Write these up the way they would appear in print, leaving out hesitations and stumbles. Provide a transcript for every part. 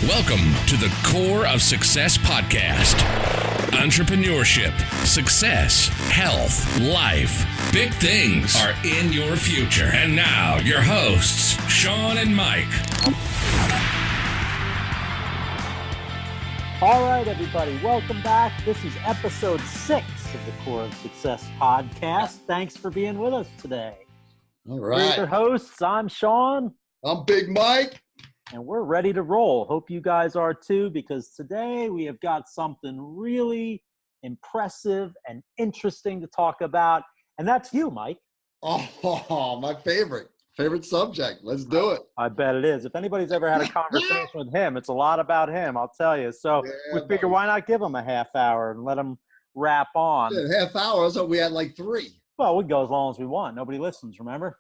Welcome to the Core of Success podcast. Entrepreneurship, success, health, life, big things are in your future. And now, your hosts, Sean and Mike. All right, everybody, welcome back. This is episode 6 of the Core of Success podcast. Thanks for being with us today. All right. We're your hosts. I'm Sean. I'm Big Mike. And we're ready to roll. Hope you guys are too, because today we have got something really impressive and interesting to talk about. And that's you, Mike. Oh, my favorite subject. Let's do it. I bet it is. If anybody's ever had a conversation with him, it's a lot about him, I'll tell you. So we figure, why not give him a half hour and let him wrap on? Yeah, half hour. I thought we had like 3. Well, we go as long as we want. Nobody listens, remember?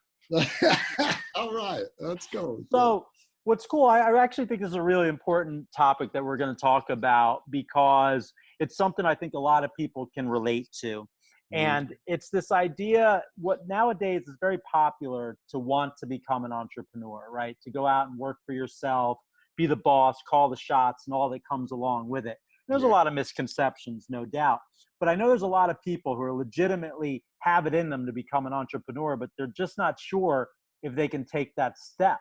All right. Let's go. So what's cool, I actually think this is a really important topic that we're going to talk about, because it's something I think a lot of people can relate to. And it's this idea, what nowadays is very popular, to want to become an entrepreneur, right? To go out and work for yourself, be the boss, call the shots, and all that comes along with it. There's a lot of misconceptions, no doubt. But I know there's a lot of people who are legitimately have it in them to become an entrepreneur, but they're just not sure if they can take that step.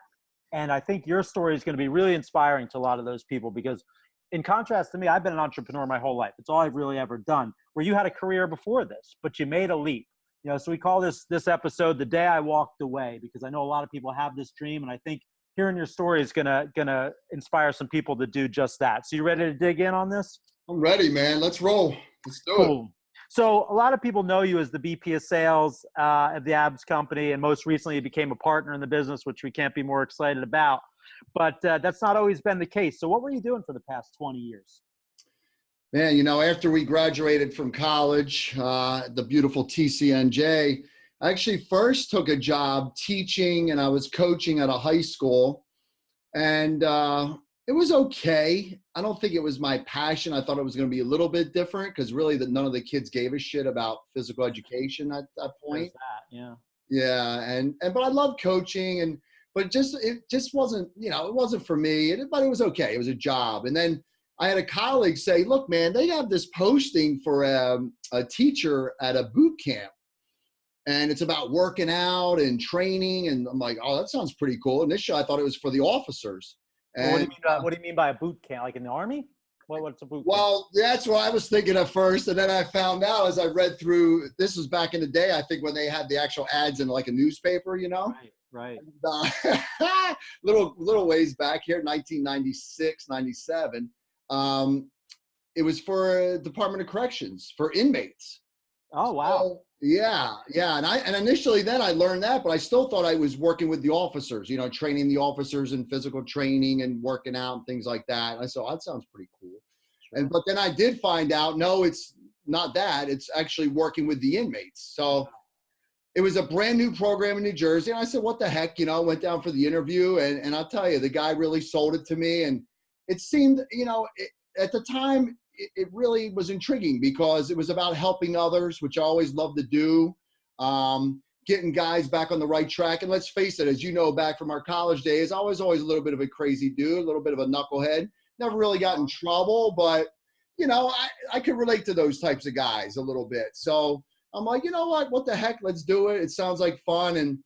And I think your story is going to be really inspiring to a lot of those people, because in contrast to me, I've been an entrepreneur my whole life. It's all I've really ever done, where you had a career before this, but you made a leap. You know, so we call this episode "The Day I Walked Away," because I know a lot of people have this dream, and I think hearing your story is gonna inspire some people to do just that. So you ready to dig in on this? I'm ready, man. Let's roll. Let's do it. So a lot of people know you as the VP of sales at the Abs company, and most recently you became a partner in the business, which we can't be more excited about. But that's not always been the case. So what were you doing for the past 20 years? Man, you know, after we graduated from college, the beautiful TCNJ, I actually first took a job teaching, and I was coaching at a high school. And it was okay. I don't think it was my passion. I thought it was going to be a little bit different, because really none of the kids gave a shit about physical education at that point. Yeah. But I love coaching, but it just wasn't, it wasn't for me, but it was okay. It was a job. And then I had a colleague say, look, man, they have this posting for a teacher at a boot camp, and it's about working out and training. And I'm like, oh, that sounds pretty cool. Initially, I thought it was for the officers. And, what do you mean by a boot camp? Like in the Army? What's a boot camp? Well, that's what I was thinking at first. And then I found out as I read through, this was back in the day, I think, when they had the actual ads in like a newspaper, Right. And, little ways back here, 1996, 97. It was for Department of Corrections, for inmates. Oh, wow. So, yeah. And initially then I learned that, but I still thought I was working with the officers, training the officers in physical training and working out and things like that. And I thought, that sounds pretty cool. Sure. But then I did find out, no, it's not that. It's actually working with the inmates. So it was a brand new program in New Jersey. And I said, what the heck, went down for the interview. And I'll tell you, the guy really sold it to me. And it seemed, at the time, it really was intriguing, because it was about helping others, which I always love to do, getting guys back on the right track. And let's face it, as you know, back from our college days, I was always a little bit of a crazy dude, a little bit of a knucklehead. Never really got in trouble, but, I could relate to those types of guys a little bit. So I'm like, you know what the heck, let's do it. It sounds like fun. And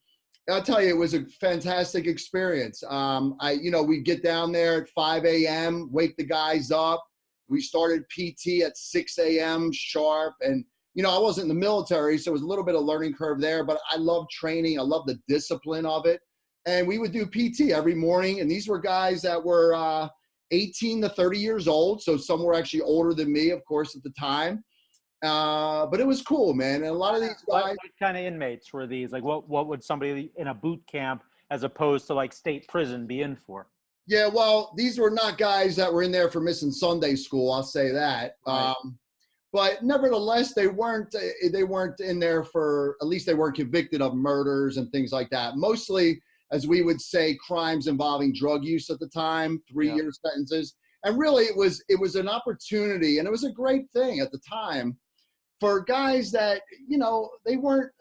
I'll tell you, it was a fantastic experience. We'd get down there at 5 a.m., wake the guys up. We started PT at 6 a.m. sharp. And, I wasn't in the military, so it was a little bit of learning curve there, but I love training. I love the discipline of it. And we would do PT every morning. And these were guys that were 18 to 30 years old. So some were actually older than me, of course, at the time. But it was cool, man. And a lot of these guys. What kind of inmates were these? Like what would somebody in a boot camp as opposed to like state prison be in for? Yeah, well, these were not guys that were in there for missing Sunday school. I'll say that. Right. But nevertheless, they weren't in there for, at least they weren't convicted of murders and things like that. Mostly, as we would say, crimes involving drug use at the time, 3-year sentences. And really, it was an opportunity, and it was a great thing at the time for guys that, they weren't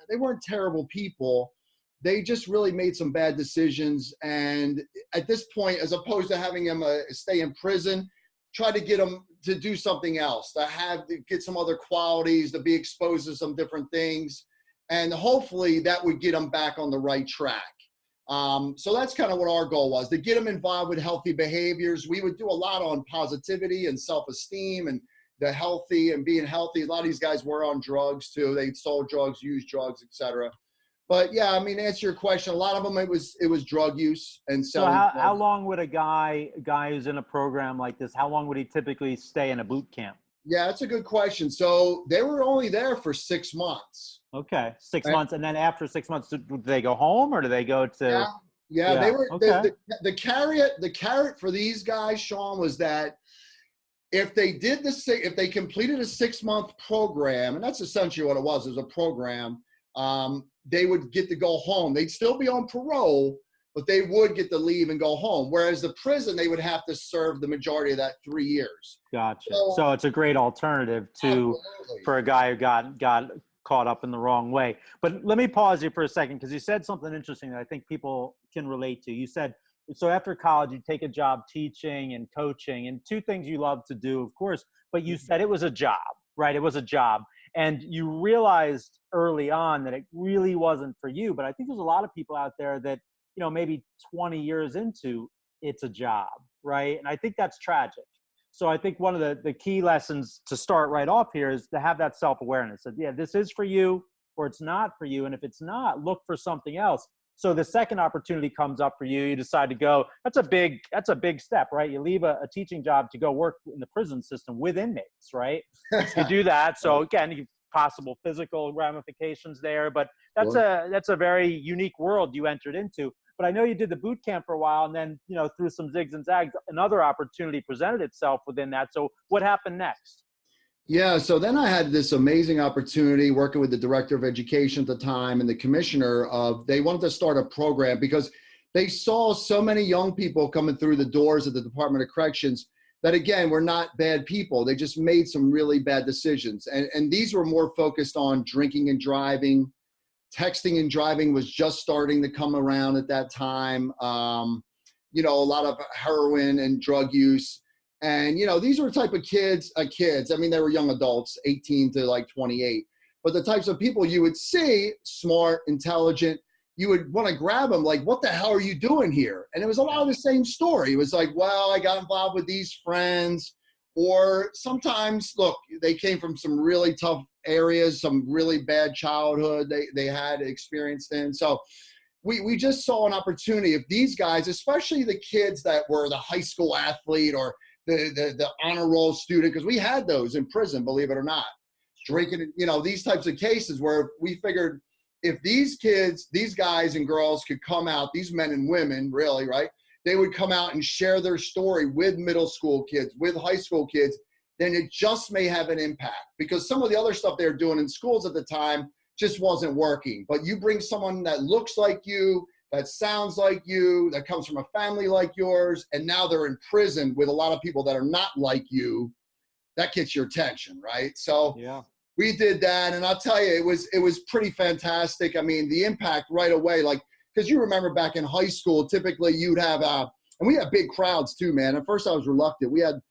terrible people, they just really made some bad decisions. And at this point, as opposed to having him stay in prison, try to get him to do something else, to get some other qualities, to be exposed to some different things. And hopefully that would get him back on the right track. So that's kind of what our goal was, to get him involved with healthy behaviors. We would do a lot on positivity and self-esteem and the healthy and being healthy. A lot of these guys were on drugs too. They sold drugs, used drugs, etc. But yeah, I mean, to answer your question, a lot of them, it was drug use and selling. So how long would a guy who's in a program like this, how long would he typically stay in a boot camp? Yeah, that's a good question. So they were only there for 6 months. Okay, 6 months. And then after 6 months, do they go home or do they go to? Yeah. They were, okay. the carrot for these guys, Sean, was that if they completed a 6-month program, and that's essentially what it was a program, they would get to go home. They'd still be on parole, but they would get to leave and go home. Whereas the prison, they would have to serve the majority of that 3 years. Gotcha. So it's a great alternative for a guy who got caught up in the wrong way. But let me pause you for a second, because you said something interesting that I think people can relate to. You said, so after college, you take a job teaching and coaching, and 2 things you love to do, of course, but you said it was a job, right? It was a job. And you realized early on that it really wasn't for you. But I think there's a lot of people out there that, maybe 20 years into it's a job, right? And I think that's tragic. So I think one of the key lessons to start right off here is to have that self-awareness that, yeah, this is for you or it's not for you. And if it's not, look for something else. So the second opportunity comes up for you, you decide to go. That's a big step, right? You leave a teaching job to go work in the prison system with inmates, right? You do that. So again, possible physical ramifications there, but that's a very unique world you entered into. But I know you did the boot camp for a while, and then, through some zigs and zags, another opportunity presented itself within that. So what happened next? Yeah, so then I had this amazing opportunity working with the director of education at the time and the commissioner they wanted to start a program because they saw so many young people coming through the doors of the Department of Corrections that, again, were not bad people. They just made some really bad decisions. And these were more focused on drinking and driving. Texting and driving was just starting to come around at that time. A lot of heroin and drug use. And, these were the type of kids. I mean, they were young adults, 18 to like 28. But the types of people you would see, smart, intelligent, you would want to grab them like, what the hell are you doing here? And it was a lot of the same story. It was like, well, I got involved with these friends. Or sometimes, look, they came from some really tough areas, some really bad childhood they had experienced in. So we just saw an opportunity. If these guys, especially the kids that were the high school athlete or the honor roll student, because we had those in prison, believe it or not, drinking, these types of cases where we figured if these kids, these guys and girls could come out, these men and women really, right? They would come out and share their story with middle school kids, with high school kids, then it just may have an impact, because some of the other stuff they were doing in schools at the time just wasn't working. But you bring someone that looks like you, that sounds like you, that comes from a family like yours, and now they're in prison with a lot of people that are not like you, that gets your attention, right? So yeah, we did that, and I'll tell you, it was pretty fantastic. I mean, the impact right away, like, because you remember back in high school, typically you'd have, and we had big crowds too, man. At first I was reluctant. We had,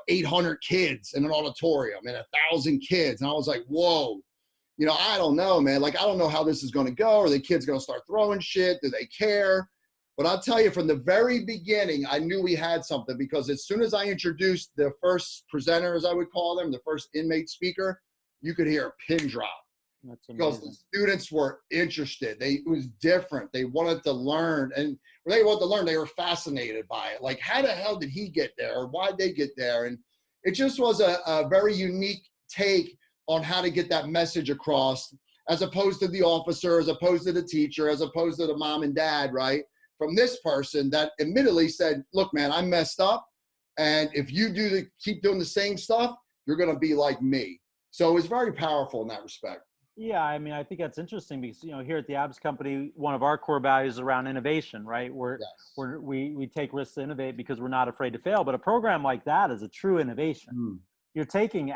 800 kids in an auditorium and 1,000 kids. And I was like, whoa, I don't know, man. Like, I don't know how this is going to go. Are the kids going to start throwing shit? Do they care? But I'll tell you, from the very beginning, I knew we had something, because as soon as I introduced the first presenter, as I would call them, the first inmate speaker, you could hear a pin drop. That's amazing. Because the students were interested. It was different. They wanted to learn. And when they wanted to learn, they were fascinated by it. Like, how the hell did he get there? Or why'd they get there? And it just was a very unique take on how to get that message across, as opposed to the officer, as opposed to the teacher, as opposed to the mom and dad, right? From this person that admittedly said, look, man, I messed up. And if you keep doing the same stuff, you're going to be like me. So it was very powerful in that respect. Yeah, I mean, I think that's interesting because, here at the Abs Company, one of our core values is around innovation, right? We take risks to innovate because we're not afraid to fail. But a program like that is a true innovation. You're taking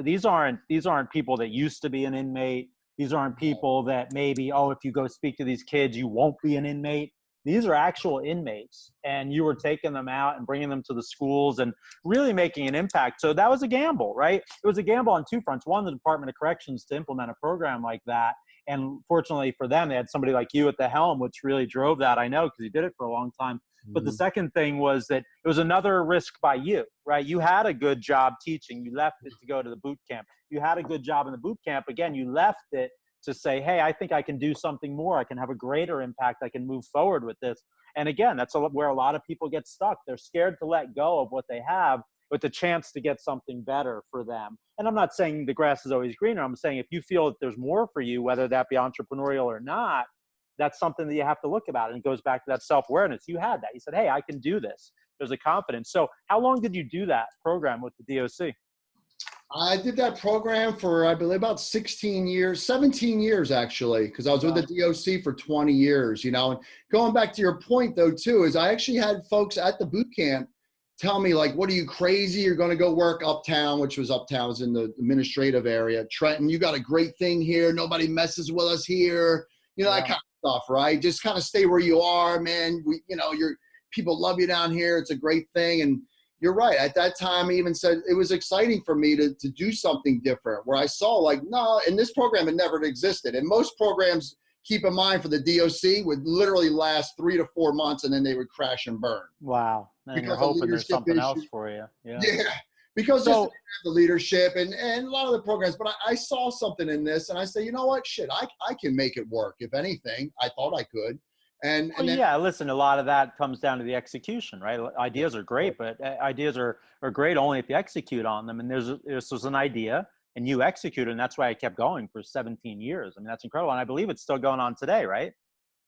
these aren't people that used to be an inmate These aren't people that maybe, oh, if you go speak to these kids, you won't be an inmate. These are actual inmates, and you were taking them out and bringing them to the schools and really making an impact. So that was a gamble, right? It was a gamble on two fronts. One, the Department of Corrections to implement a program like that. And fortunately for them, they had somebody like you at the helm, which really drove that. I know, because you did it for a long time. But the second thing was that it was another risk by you, right? You had a good job teaching. You left it to go to the boot camp. You had a good job in the boot camp. Again, you left it to say, hey, I think I can do something more. I can have a greater impact. I can move forward with this. And again, that's where a lot of people get stuck. They're scared to let go of what they have with the chance to get something better for them. And I'm not saying the grass is always greener. I'm saying if you feel that there's more for you, whether that be entrepreneurial or not, that's something that you have to look about. And it goes back to that self-awareness. You had that. You said, hey, I can do this. There's a confidence. So how long did you do that program with the DOC? I did that program for, I believe, about 16 years, 17 years, actually, because I was with the DOC for 20 years, And going back to your point, though, too, is I actually had folks at the boot camp tell me, like, what are you, crazy? You're going to go work uptown, which was in the administrative area. Trenton, you got a great thing here. Nobody messes with us here. That kind of stuff, right? Just kind of stay where you are, man. People love you down here. It's a great thing. And you're right. At that time, I even said it was exciting for me to do something different, where I saw, like, no, in this program, it never existed. And most programs, keep in mind, for the DOC would literally last 3 to 4 months, and then they would crash and burn. Wow. And you're hoping there's something else for you. Yeah. Because just the leadership and a lot of the programs, but I saw something in this, and I said, you know what, shit, I can make it work. If anything, I thought I could. And then, listen, a lot of that comes down to the execution, right? Ideas are great, but ideas are great only if you execute on them. And this was an idea, and you executed, and that's why I kept going for 17 years. I mean, that's incredible. And I believe it's still going on today, right?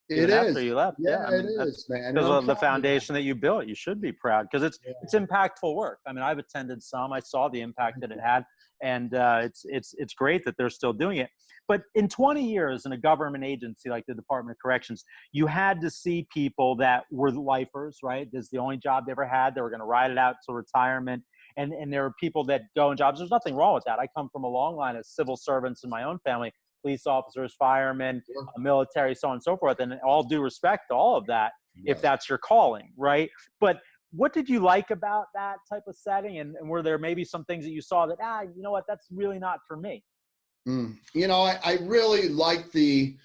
It Even is. After you left. Yeah, it is, man. Because of the foundation that you built. You should be proud, because it's impactful work. I mean, I've attended some. I saw the impact that it had, and it's great that they're still doing it. But in 20 years in a government agency like the Department of Corrections, you had to see people that were lifers, right? This is the only job they ever had. They were going to ride it out to retirement. And there are people that go in jobs. There's nothing wrong with that. I come from a long line of civil servants in my own family. Police officers, firemen, military, so on and so forth. And all due respect to all of that, if that's your calling, right? But what did you like about that type of setting? And were there maybe some things that you saw that, you know what, that's really not for me? I really like the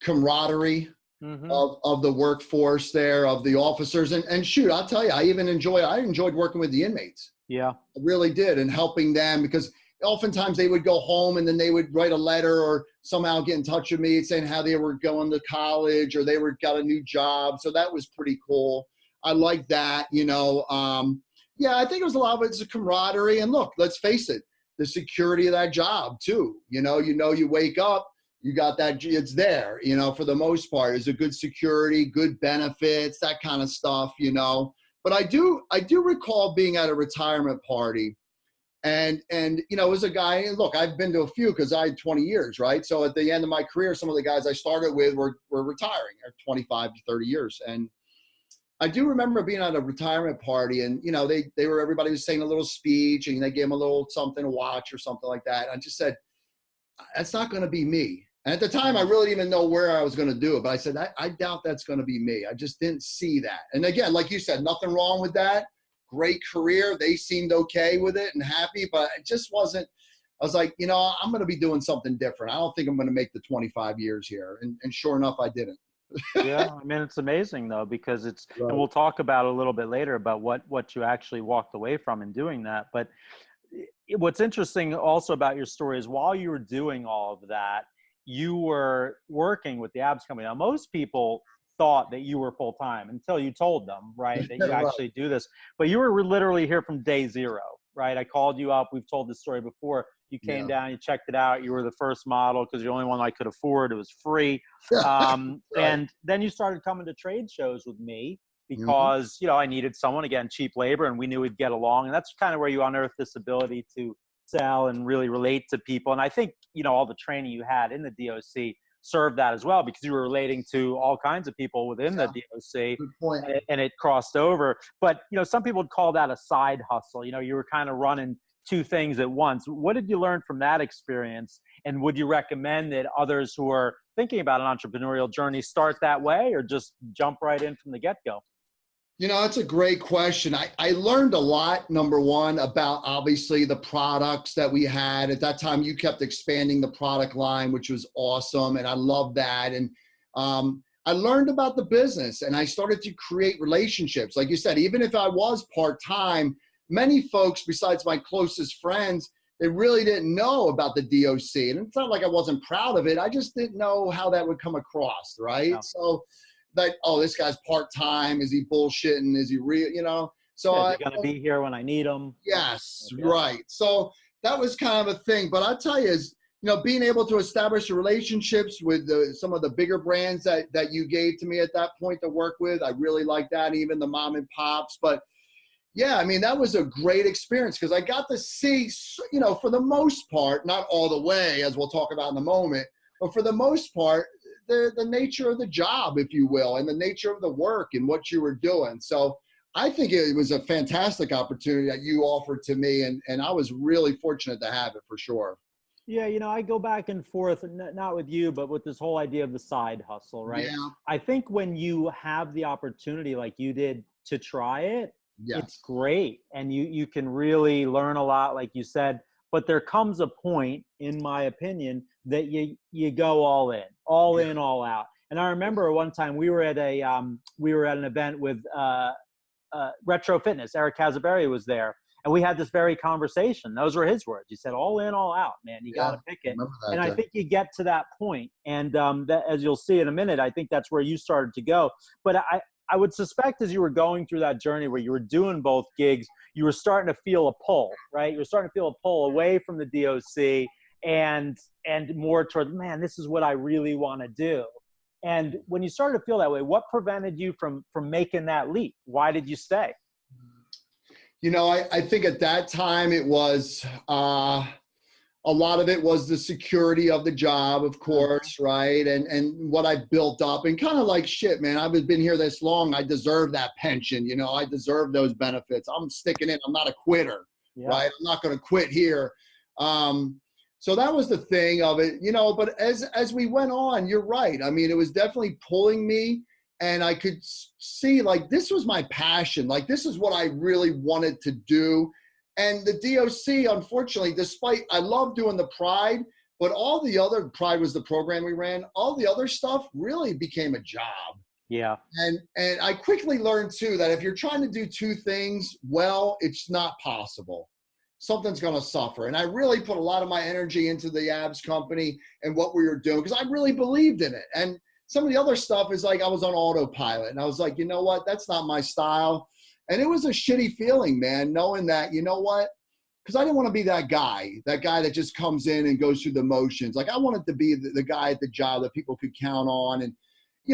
camaraderie of the workforce there, of the officers. And shoot, I'll tell you, I enjoyed working with the inmates. Yeah. I really did, and helping them, because oftentimes they would go home and then they would write a letter or somehow get in touch with me saying how they were going to college or they got a new job. So that was pretty cool. I like that, I think it was a lot of it's a camaraderie. And look, let's face it, the security of that job too. You wake up, you got that, it's there, for the most part. Is a good security, good benefits, that kind of stuff, But I do recall being at a retirement party. And it was a guy, and look, I've been to a few because I had 20 years, right? So at the end of my career, some of the guys I started with were retiring at 25 to 30 years. And I do remember being at a retirement party, and, everybody was saying a little speech, and they gave them a little something to watch or something like that. And I just said, that's not going to be me. And at the time, I really didn't even know where I was going to do it. But I said, I doubt that's going to be me. I just didn't see that. And again, like you said, nothing wrong with that. Great career. They seemed okay with it and happy, but it just wasn't. I was like, I'm going to be doing something different. I don't think I'm going to make the 25 years here. And sure enough, I didn't. Yeah. I mean, it's amazing though, because and we'll talk about a little bit later about what you actually walked away from in doing that. But what's interesting also about your story is while you were doing all of that, you were working with the abs company. Now, most people thought that you were full-time until you told them, right, that you actually do this. But you were literally here from day zero, right? I called you up. We've told this story before. You came down, you checked it out. You were the first model because you're the only one I could afford. It was free. And then you started coming to trade shows with me because, I needed someone, again, cheap labor, and we knew we'd get along. And that's kind of where you unearthed this ability to sell and really relate to people. And I think, all the training you had in the DOC served that as well, because you were relating to all kinds of people within the DOC. Good point. And it crossed over. But, some people would call that a side hustle. You were kind of running two things at once. What did you learn from that experience? And would you recommend that others who are thinking about an entrepreneurial journey start that way, or just jump right in from the get-go? That's a great question. I learned a lot, number one, about obviously the products that we had. At that time, you kept expanding the product line, which was awesome. And I love that. And I learned about the business, and I started to create relationships. Like you said, even if I was part-time, many folks besides my closest friends, they really didn't know about the DOC. And it's not like I wasn't proud of it. I just didn't know how that would come across, right? Yeah. So like, oh, this guy's part-time. Is he bullshitting? Is he real? So Yeah, they're going to be here when I need them. yes, right. So that was kind of a thing. But I'll tell you is, being able to establish relationships with some of the bigger brands that you gave to me at that point to work with, I really like that, even the mom and pops. But yeah, I mean, that was a great experience because I got to see, for the most part, not all the way, as we'll talk about in a moment, but for the most part, the nature of the job, if you will, and the nature of the work and what you were doing. So I think it was a fantastic opportunity that you offered to me, and I was really fortunate to have it for sure. Yeah, I go back and forth, not with you, but with this whole idea of the side hustle, right? Yeah. I think when you have the opportunity like you did to try it, Yes. it's great. And you can really learn a lot, like you said, but there comes a point, in my opinion, that you go all in, all out. And I remember one time we were at an event with Retro Fitness. Eric Casaberry was there, and we had this very conversation. Those were his words. He said, "All in, all out, man. You got to pick it." And I think you get to that point, and that, as you'll see in a minute, I think that's where you started to go. But I would suspect as you were going through that journey where you were doing both gigs, you were starting to feel a pull, right? You were starting to feel a pull away from the DOC and more toward, man, this is what I really want to do. And when you started to feel that way, what prevented you from making that leap? Why did you stay? I think at that time it was a lot of it was the security of the job, of course, right? And what I built up, and kind of like, shit, man, I've been here this long. I deserve that pension. I deserve those benefits. I'm sticking in. I'm not a quitter, right? I'm not going to quit here. So that was the thing of it, but as we went on, you're right. I mean, it was definitely pulling me, and I could see like, this was my passion. Like, this is what I really wanted to do. And the DOC, unfortunately, despite, I love doing the Pride, but all the other, Pride was the program we ran, all the other stuff really became a job. Yeah. And I quickly learned too, that if you're trying to do two things well, it's not possible. Something's going to suffer. And I really put a lot of my energy into the abs company and what we were doing, because I really believed in it. And some of the other stuff is like, I was on autopilot, and I was like, you know what, that's not my style. And it was a shitty feeling, man, knowing that, you know what, because I didn't want to be that guy that just comes in and goes through the motions. Like, I wanted to be the guy at the job that people could count on. And,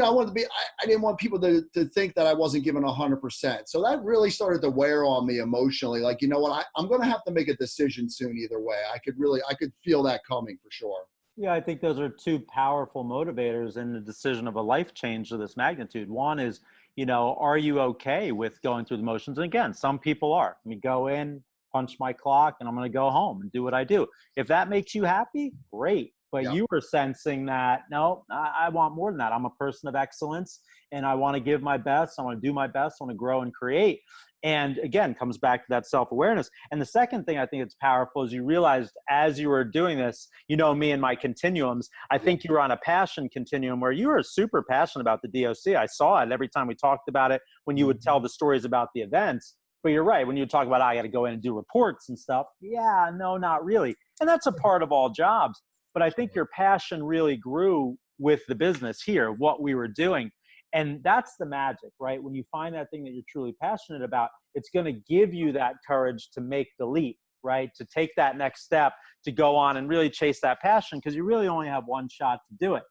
I wanted to be, I didn't want people to think that I wasn't giving 100%. So that really started to wear on me emotionally. Like, you know what, I'm going to have to make a decision soon either way. I could feel that coming for sure. Yeah, I think those are two powerful motivators in the decision of a life change of this magnitude. One is, are you okay with going through the motions? And again, some people are. I mean, go in, punch my clock, and I'm going to go home and do what I do. If that makes you happy, great. But you were sensing that, no, I want more than that. I'm a person of excellence, and I want to give my best. I want to do my best. I want to grow and create. And again, comes back to that self-awareness. And the second thing I think it's powerful is you realized as you were doing this, me and my continuums, I think you were on a passion continuum where you were super passionate about the DOC. I saw it every time we talked about it, when you would tell the stories about the events. But you're right, when you talk about, I got to go in and do reports and stuff. Yeah, no, not really. And that's a part of all jobs. But I think your passion really grew with the business here, what we were doing. And that's the magic, right? When you find that thing that you're truly passionate about, it's going to give you that courage to make the leap, right? To take that next step, to go on and really chase that passion, because you really only have one shot to do it.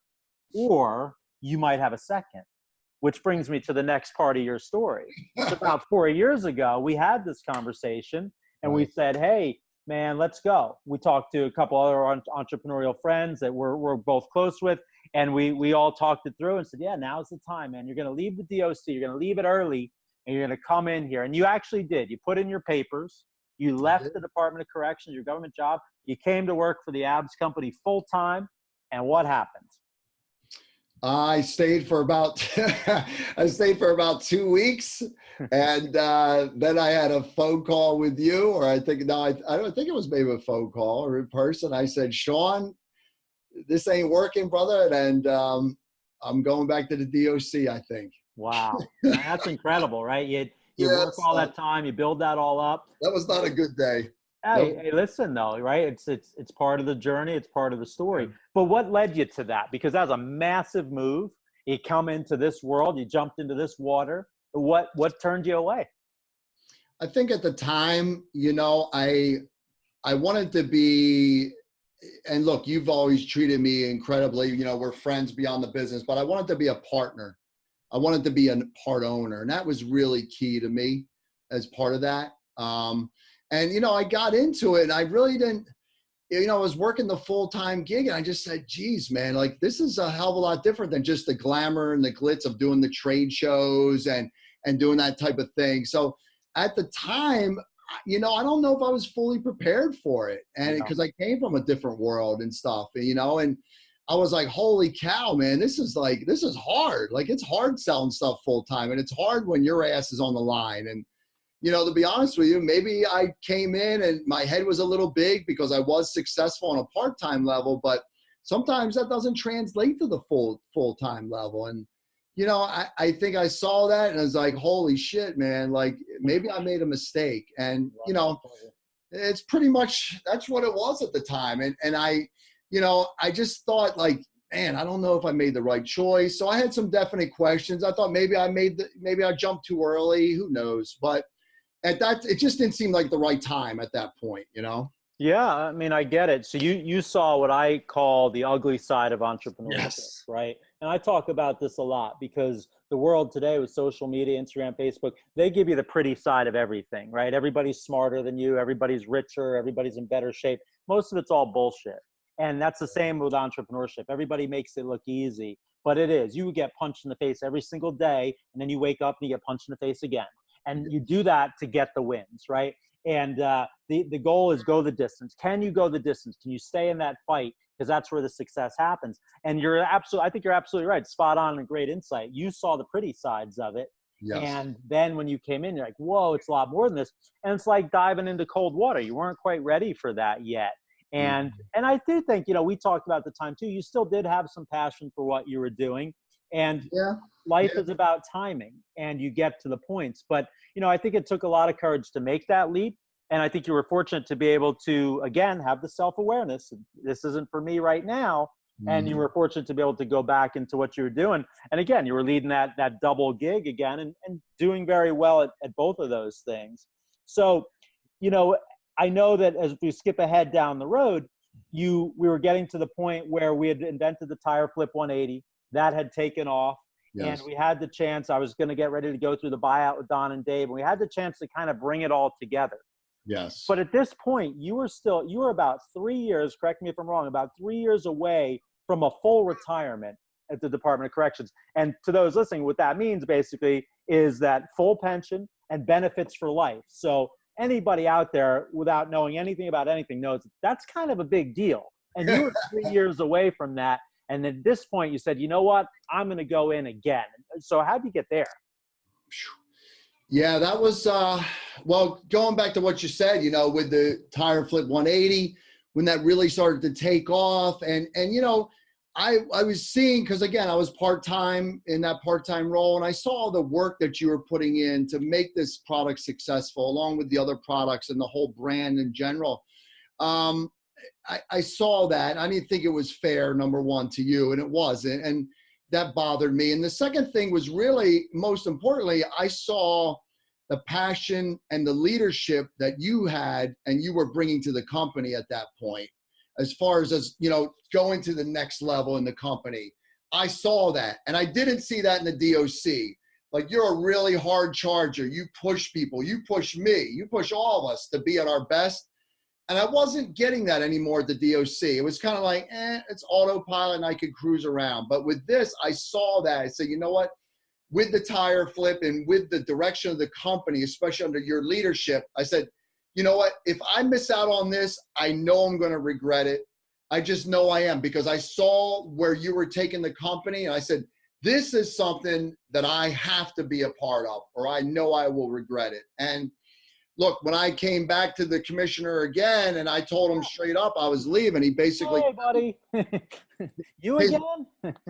Or you might have a second, which brings me to the next part of your story. So about 4 years ago, we had this conversation and we said, hey, man, let's go. We talked to a couple other entrepreneurial friends that we're both close with. And we all talked it through and said, yeah, now's the time, man. You're going to leave the DOC. You're going to leave it early, and you're going to come in here. And you actually did. You put in your papers. You left the Department of Corrections, your government job. You came to work for the ABS company full time. And what happened? I stayed for about 2 weeks, and then I had a phone call with you, or I don't think it was maybe a phone call or in person. I said, Sean, this ain't working, brother, and I'm going back to the DOC, I think. Wow, that's incredible, right? You work all that time, you build that all up. That was not a good day. Hey, listen though, right? It's part of the journey. It's part of the story. But what led you to that? Because that was a massive move. You come into this world, you jumped into this water. What turned you away? I think at the time, I wanted to be, and look, you've always treated me incredibly, we're friends beyond the business, but I wanted to be a partner. I wanted to be a part owner. And that was really key to me as part of that. And, I got into it and I really didn't, I was working the full-time gig and I just said, geez, man, like this is a hell of a lot different than just the glamour and the glitz of doing the trade shows and doing that type of thing. So at the time, I don't know if I was fully prepared for it. And because I came from a different world and stuff, and I was like, holy cow, man, this is hard. Like it's hard selling stuff full-time and it's hard when your ass is on the line. And, to be honest with you, maybe I came in and my head was a little big because I was successful on a part-time level, but sometimes that doesn't translate to the full-time level. And, I think I saw that and I was like, holy shit, man, like maybe I made a mistake. And, it's pretty much, that's what it was at the time. And I just thought like, man, I don't know if I made the right choice. So I had some definite questions. I thought maybe I jumped too early. Who knows? But at that, it just didn't seem like the right time at that point, Yeah, I mean, I get it. So you saw what I call the ugly side of entrepreneurship, right? And I talk about this a lot because the world today with social media, Instagram, Facebook, they give you the pretty side of everything, right? Everybody's smarter than you. Everybody's richer. Everybody's in better shape. Most of it's all bullshit. And that's the same with entrepreneurship. Everybody makes it look easy, but it is. You get punched in the face every single day, and then you wake up and you get punched in the face again. And you do that to get the wins, right? And the goal is go the distance. Can you go the distance? Can you stay in that fight? Because that's where the success happens. And I think you're absolutely right. Spot on and great insight. You saw the pretty sides of it. Yes. And then when you came in, you're like, whoa, it's a lot more than this. And it's like diving into cold water. You weren't quite ready for that yet. And I do think, we talked about the time too, you still did have some passion for what you were doing. And life is about timing and you get to the points. But, I think it took a lot of courage to make that leap. And I think you were fortunate to be able to, again, have the self-awareness. This isn't for me right now. And you were fortunate to be able to go back into what you were doing. And again, you were leading that double gig again and doing very well at both of those things. So, I know that as we skip ahead down the road, we were getting to the point where we had invented the tire flip 180. That had taken off. Yes. And we had the chance, I was going to get ready to go through the buyout with Don and Dave, and we had the chance to kind of bring it all together. Yes. But at this point, you were about 3 years, correct me if I'm wrong, about 3 years away from a full retirement at the Department of Corrections. And to those listening, what that means basically is that full pension and benefits for life. So anybody out there without knowing anything about anything knows that's kind of a big deal. And you were 3 years away from that. And at this point you said, you know what, I'm going to go in again. So how'd you get there? Yeah, that was, well, going back to what you said, with the tire flip 180, when that really started to take off and I was seeing, because again, I was part-time in that part-time role, and I saw the work that you were putting in to make this product successful, along with the other products and the whole brand in general. I saw that. I didn't think it was fair, number one, to you, and it wasn't, and that bothered me. And the second thing was really, most importantly, I saw the passion and the leadership that you had and you were bringing to the company at that point. As far as going to the next level in the company, I saw that. And I didn't see that in the DOC. Like, you're a really hard charger. You push people, you push me, you push all of us to be at our best. And I wasn't getting that anymore at the DOC. It was kind of like, it's autopilot and I could cruise around. But with this, I saw that. I said, you know what? With the tire flip and with the direction of the company, especially under your leadership, I said, you know what, if I miss out on this, I know I'm going to regret it. I just know I am, because I saw where you were taking the company and I said, this is something that I have to be a part of, or I know I will regret it. And look, when I came back to the commissioner again and I told him straight up I was leaving, he basically, hey, buddy, you again?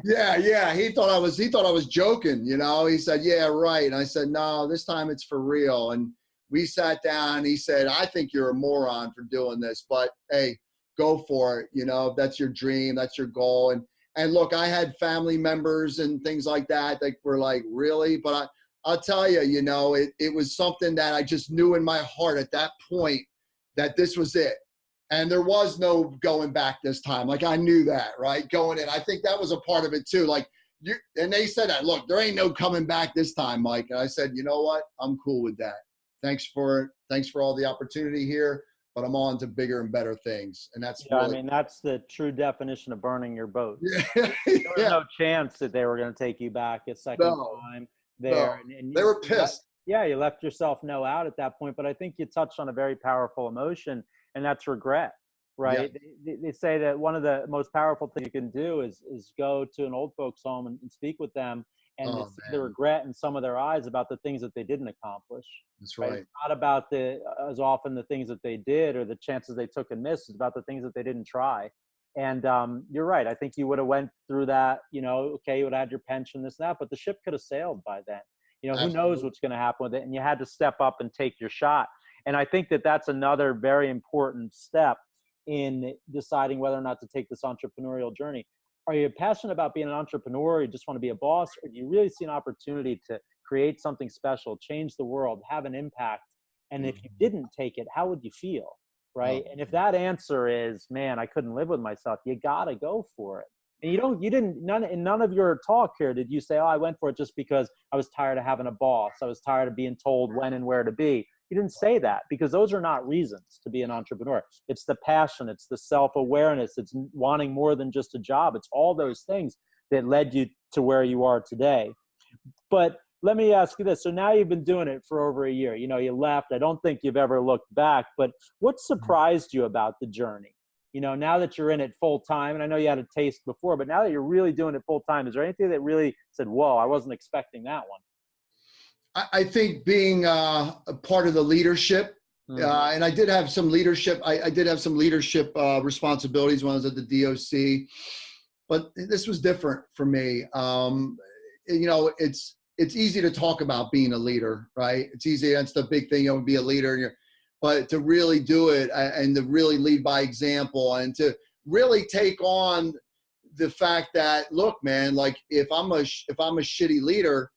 yeah. He thought I was joking, you know. He said, yeah, right. And I said, no, this time it's for real. And we sat down and he said, I think you're a moron for doing this, but hey, go for it. You know, if that's your dream, that's your goal. And look, I had family members and things like that were like, really? But I'll tell you, you know, it was something that I just knew in my heart at that point that this was it. And there was no going back this time. Like, I knew that, right? Going in. I think that was a part of it too. Like, and they said that, look, there ain't no coming back this time, Mike. And I said, you know what? I'm cool with that. Thanks for all the opportunity here, but I'm on to bigger and better things. And that's yeah, really, I mean, that's the true definition of burning your boat. yeah. There was no chance that they were going to take you back a second time there. No. And They were pissed. you left yourself no out at that point. But I think you touched on a very powerful emotion, and that's regret, right? Yeah. They say that one of the most powerful things you can do is go to an old folks home and speak with them, and Oh, see the regret in some of their eyes about the things that they didn't accomplish. That's right. It's not about as often the things that they did or the chances they took and missed. It's about the things that they didn't try. And you're right. I think you would have went through that, you know, okay, you would have had your pension, this and that, but the ship could have sailed by then. You know, Absolutely. who knows what's going to happen with it. And you had to step up and take your shot. And I think that that's another very important step in deciding whether or not to take this entrepreneurial journey. Are you passionate about being an entrepreneur? Or you just want to be a boss? Or do you really see an opportunity to create something special, change the world, have an impact? And if you didn't take it, how would you feel? Right. And if that answer is, man, I couldn't live with myself, you got to go for it. And in none of your talk here did you say, oh, I went for it just because I was tired of having a boss. I was tired of being told when and where to be. You didn't say that, because those are not reasons to be an entrepreneur. It's the passion. It's the self-awareness. It's wanting more than just a job. It's all those things that led you to where you are today. But let me ask you this. So now you've been doing it for over a year. You know, you left. I don't think you've ever looked back, but what surprised you about the journey? You know, now that you're in it full time, and I know you had a taste before, but now that you're really doing it full time, is there anything that really said, whoa, I wasn't expecting that one? I think being a part of the leadership, and I did have some leadership. I did have some leadership responsibilities when I was at the DOC, but this was different for me. You know, it's easy to talk about being a leader, right? It's easy. That's the big thing. You know, be a leader, but to really do it and to really lead by example and to really take on the fact that, look, man, like if I'm a shitty leader,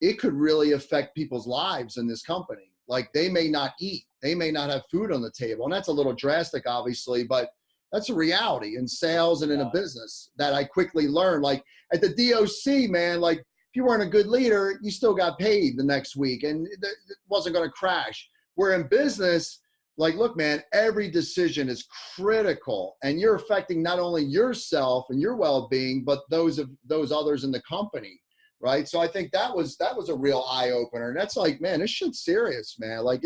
it could really affect people's lives in this company. Like they may not eat, they may not have food on the table. And that's a little drastic, obviously, but that's a reality in sales and in a business that I quickly learned. Like at the DOC, man, like if you weren't a good leader, you still got paid the next week and it wasn't going to crash. Where in business, like, look, man, every decision is critical and you're affecting not only yourself and your well-being, but those others in the company. Right. So I think that was a real eye opener. And that's like, man, this shit's serious, man. Like,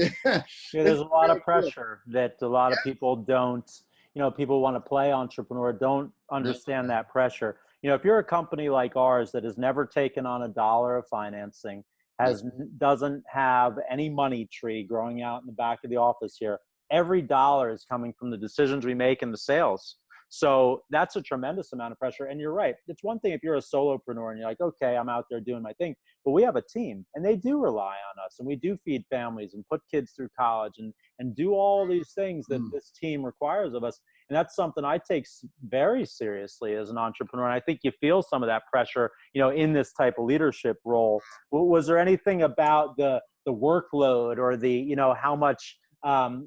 there's a lot of pressure that a lot of people don't, you know, people want to play entrepreneur, don't understand that pressure. You know, if you're a company like ours that has never taken on a dollar of financing, doesn't have any money tree growing out in the back of the office here, every dollar is coming from the decisions we make in the sales. So that's a tremendous amount of pressure. And you're right. It's one thing if you're a solopreneur and you're like, okay, I'm out there doing my thing, but we have a team and they do rely on us and we do feed families and put kids through college and do all these things that this team requires of us. And that's something I take very seriously as an entrepreneur. And I think you feel some of that pressure, you know, in this type of leadership role. Was there anything about the workload or the, you know, how much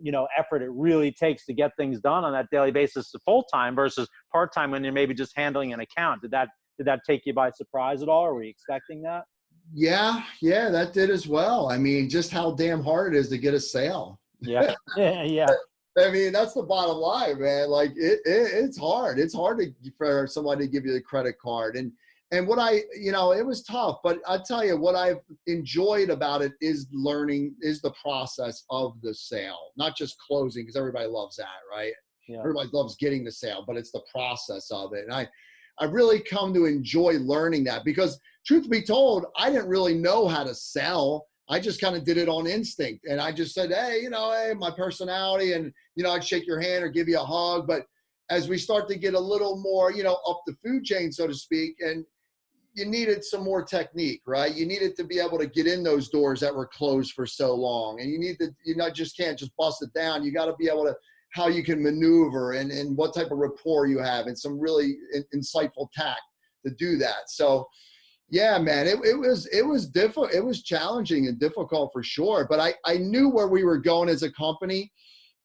you know, effort it really takes to get things done on that daily basis to full-time versus part-time when you're maybe just handling an account? Did that take you by surprise at all? Or were you expecting that? Yeah, that did as well. I mean, just how damn hard it is to get a sale. Yeah. Yeah. I mean, that's the bottom line, man. Like it's hard. It's hard for somebody to give you the credit card. And And what it was tough, but I'll tell you what I've enjoyed about it is the process of the sale, not just closing, because everybody loves that, right? Yeah. Everybody loves getting the sale, but it's the process of it. And I really come to enjoy learning that, because truth be told, I didn't really know how to sell. I just kind of did it on instinct. And I just said, hey, my personality, and, I'd shake your hand or give you a hug. But as we start to get a little more, up the food chain, so to speak, and you needed some more technique, right? You needed to be able to get in those doors that were closed for so long. And just can't just bust it down. You got to be able to, how you can maneuver and what type of rapport you have, and some really insightful tact to do that. So yeah, man, it was difficult. It was challenging and difficult for sure. But I knew where we were going as a company,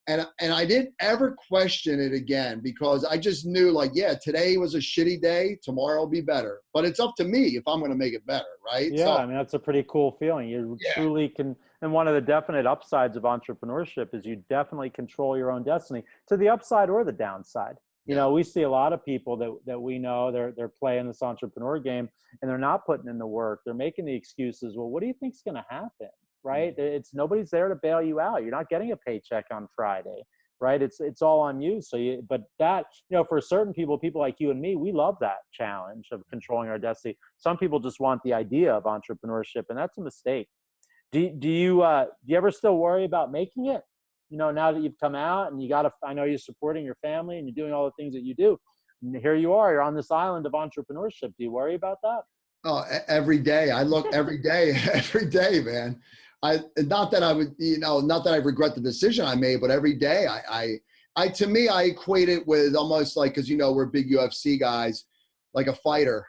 and I didn't ever question it again, because I just knew, like, yeah, today was a shitty day, tomorrow will be better. But it's up to me if I'm going to make it better, right? Yeah, So, I mean, that's a pretty cool feeling. You truly can, and one of the definite upsides of entrepreneurship is you definitely control your own destiny, to the upside or the downside. We see a lot of people that we know, they're playing this entrepreneur game, and they're not putting in the work. They're making the excuses. Well, what do you think's going to happen? Right? It's nobody's there to bail you out. You're not getting a paycheck on Friday, right? It's all on you. So but that, for certain people like you and me, we love that challenge of controlling our destiny. Some people just want the idea of entrepreneurship, and that's a mistake. Do you ever still worry about making it? Now that you've come out and I know you're supporting your family and you're doing all the things that you do. And here you are, you're on this island of entrepreneurship. Do you worry about that? Oh, every day. I look every day, every day, man. Not that I regret the decision I made, but every day to me, I equate it with almost like, cause we're big UFC guys, like a fighter.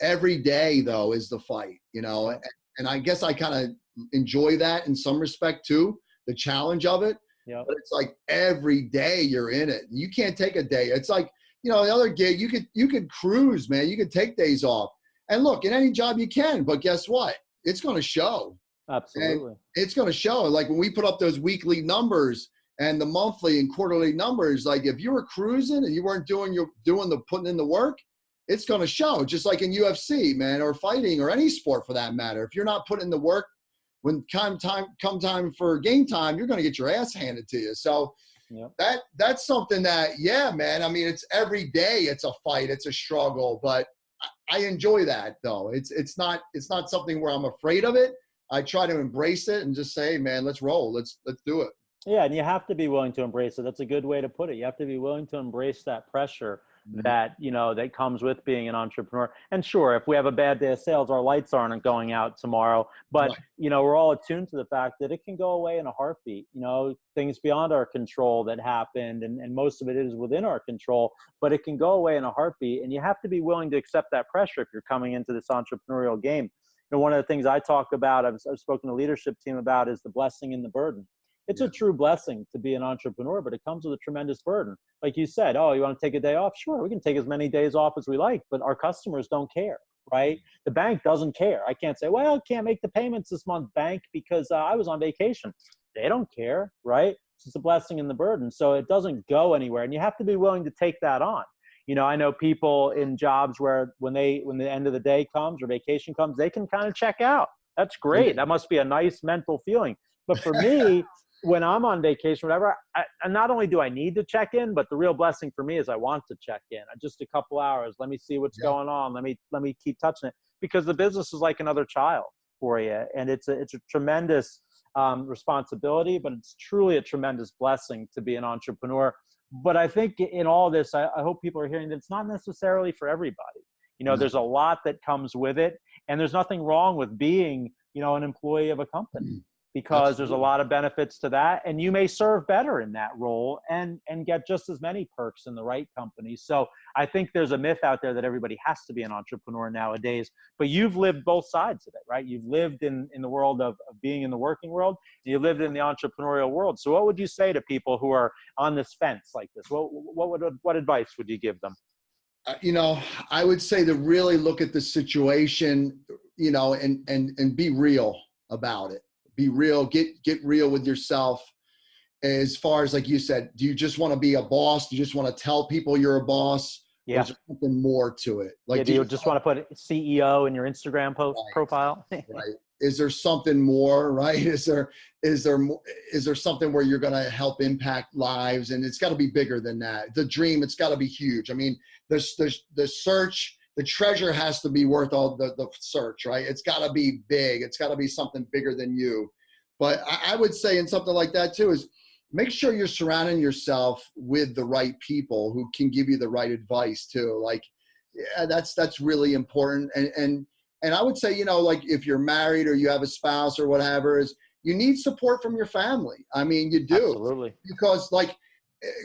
Every day though is the fight, and I guess I kind of enjoy that in some respect too, the challenge of it. Yeah. But it's like every day you're in it. You can't take a day. It's like, the other gig, you could cruise, man. You could take days off. And look, in any job you can, but guess what? It's going to show. Absolutely. And it's going to show. Like when we put up those weekly numbers and the monthly and quarterly numbers, like if you were cruising and you weren't putting in the work, it's going to show. Just like in UFC, man, or fighting, or any sport for that matter. If you're not putting in the work, when come time for game time, you're going to get your ass handed to you. So that's something that, yeah, man. I mean, it's every day. It's a fight. It's a struggle, but I enjoy that though. It's not something where I'm afraid of it. I try to embrace it and just say, man, let's roll. Let's do it. Yeah. And you have to be willing to embrace it. That's a good way to put it. You have to be willing to embrace that pressure that, that comes with being an entrepreneur. And sure, if we have a bad day of sales, our lights aren't going out tomorrow, but we're all attuned to the fact that it can go away in a heartbeat, things beyond our control that happened. And most of it is within our control, but it can go away in a heartbeat. And you have to be willing to accept that pressure if you're coming into this entrepreneurial game. One of the things I talk about, I've spoken to leadership team about, is the blessing and the burden. It's a true blessing to be an entrepreneur, but it comes with a tremendous burden. Like you said, oh, you want to take a day off? Sure, we can take as many days off as we like, but our customers don't care, right? The bank doesn't care. I can't say, well, I can't make the payments this month, bank, because I was on vacation. They don't care, right? It's just a blessing and the burden. So it doesn't go anywhere, and you have to be willing to take that on. I know people in jobs where when the end of the day comes or vacation comes, they can kind of check out. That's great. That must be a nice mental feeling. But for me, when I'm on vacation, whatever, and not only do I need to check in, but the real blessing for me is I want to check in. Just a couple hours. Let me see what's going on. Let me keep touching it, because the business is like another child for you, and it's a tremendous responsibility, but it's truly a tremendous blessing to be an entrepreneur. But I think in all this, I hope people are hearing that it's not necessarily for everybody. There's a lot that comes with it, and there's nothing wrong with being, an employee of a company, because there's a lot of benefits to that, and you may serve better in that role and get just as many perks in the right company. So I think there's a myth out there that everybody has to be an entrepreneur nowadays, but you've lived both sides of it, right? You've lived in the world of being in the working world, and you lived in the entrepreneurial world. So what would you say to people who are on this fence like this? What advice would you give them? I would say to really look at the situation, and be real about it. Be real, get real with yourself. As far as, like you said, do you just want to be a boss? Do you just want to tell people you're a boss? Yeah. Is there something more to it? Like, do you just want to put CEO in your Instagram profile? Right. Is there something more, right? Is there something where you're going to help impact lives? And it's got to be bigger than that. The dream, it's got to be huge. I mean, the search, the treasure has to be worth all the search, right? It's got to be big. It's got to be something bigger than you. But I would say in something like that too is make sure you're surrounding yourself with the right people who can give you the right advice too. Like, yeah, that's really important. And I would say, you know, like if you're married or you have a spouse or whatever, is you need support from your family. I mean, you do. Absolutely. Because like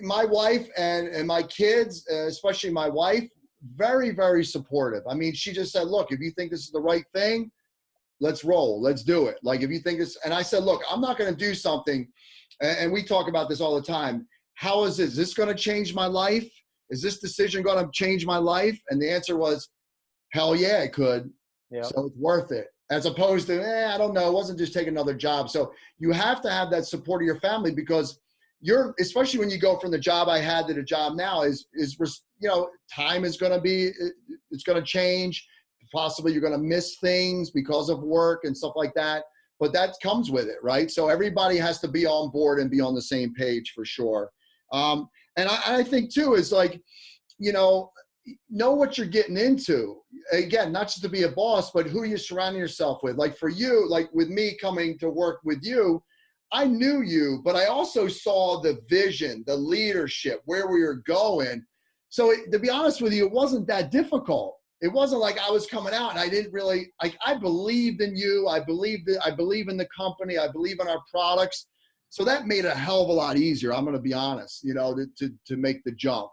my wife and my kids, especially my wife, very, very supportive. I mean, she just said, look, if you think this is the right thing, let's roll, let's do it. Like if you think this, and I said, look, I'm not going to do something. And we talk about this all the time. How is this going to change my life? Is this decision going to change my life? And the answer was, hell yeah, it could. Yep. So it's worth it. As opposed to, I don't know, it wasn't just take another job. So you have to have that support of your family because especially when you go from the job I had to the job now is you know, time is going to be, it's going to change. Possibly you're going to miss things because of work and stuff like that. But that comes with it, right? So everybody has to be on board and be on the same page for sure. And I think too is like, you know what you're getting into. Again, not just to be a boss, but who you're surrounding yourself with. Like for you, like with me coming to work with you, I knew you, but I also saw the vision, the leadership, where we were going. So to be honest with you, it wasn't that difficult. It wasn't like I was coming out and I didn't really, like, I believed in you. I believe in the company. I believe in our products. So that made it a hell of a lot easier. I'm going to be honest, you know, to make the jump.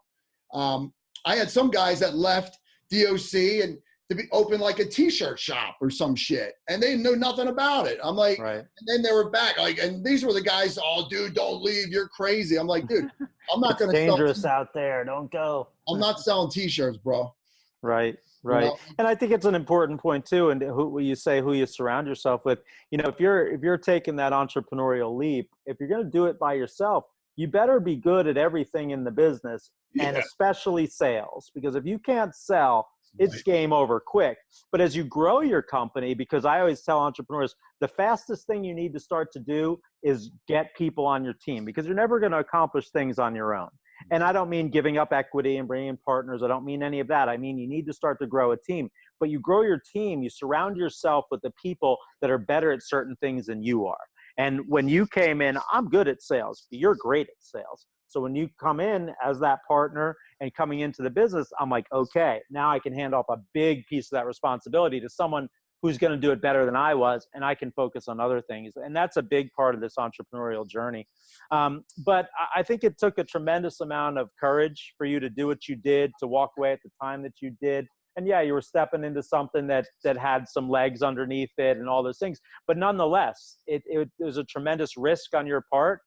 I had some guys that left DOC and to be open like a t-shirt shop or some shit. And they knew nothing about it. I'm like, right. And then they were back. Like, and these were the guys, oh dude, don't leave. You're crazy. I'm like, dude, I'm not going to sell. Dangerous out there. Don't go. I'm not selling t-shirts, bro. Right. You know? And I think it's an important point too. And who you surround yourself with, you know, if you're taking that entrepreneurial leap, if you're going to do it by yourself, you better be good at everything in the business and especially sales, because if you can't sell, it's game over quick. But as you grow your company, because I always tell entrepreneurs, the fastest thing you need to start to do is get people on your team, because you're never going to accomplish things on your own. And I don't mean giving up equity and bringing in partners. I don't mean any of that. I mean, you need to start to grow a team. But you grow your team, you surround yourself with the people that are better at certain things than you are. And when you came in, I'm good at sales. You're great at sales. So when you come in as that partner and coming into the business, I'm like, okay, now I can hand off a big piece of that responsibility to someone who's going to do it better than I was, and I can focus on other things. And that's a big part of this entrepreneurial journey. But I think it took a tremendous amount of courage for you to do what you did, to walk away at the time that you did. And yeah, you were stepping into something that had some legs underneath it and all those things. But nonetheless, it was a tremendous risk on your part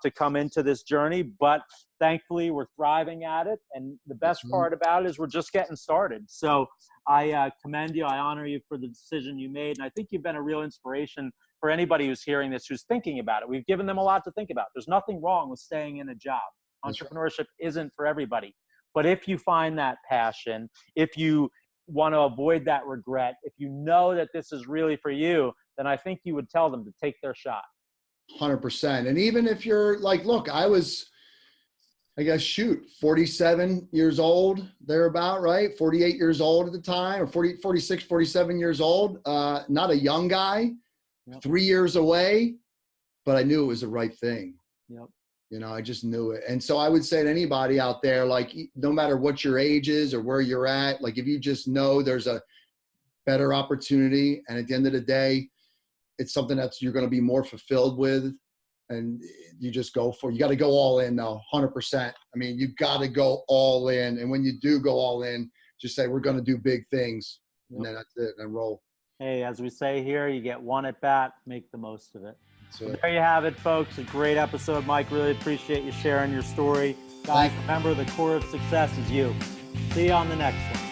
to come into this journey. But thankfully, we're thriving at it. And the best part about it is we're just getting started. So I commend you. I honor you for the decision you made. And I think you've been a real inspiration for anybody who's hearing this, who's thinking about it. We've given them a lot to think about. There's nothing wrong with staying in a job. Entrepreneurship isn't for everybody. But if you find that passion, if you want to avoid that regret, if you know that this is really for you, then I think you would tell them to take their shot. 100%. And even if you're like, look, I was, I guess, 47 years old, thereabout, right? 48 years old at the time, or 46, 47 years old. Not a young guy, 3 years away, but I knew it was the right thing. Yep. You know, I just knew it. And so I would say to anybody out there, like, no matter what your age is or where you're at, like, if you just know there's a better opportunity, and at the end of the day, it's something that you're going to be more fulfilled with, and you just go for it. You got to go all in though, 100%. I mean, you got to go all in. And when you do go all in, just say, we're going to do big things. Yep. And then that's it, and roll. Hey, as we say here, you get one at bat, make the most of it. So there you have it, folks. A great episode, Mike. Really appreciate you sharing your story. Guys, remember, the core of success is you. See you on the next one.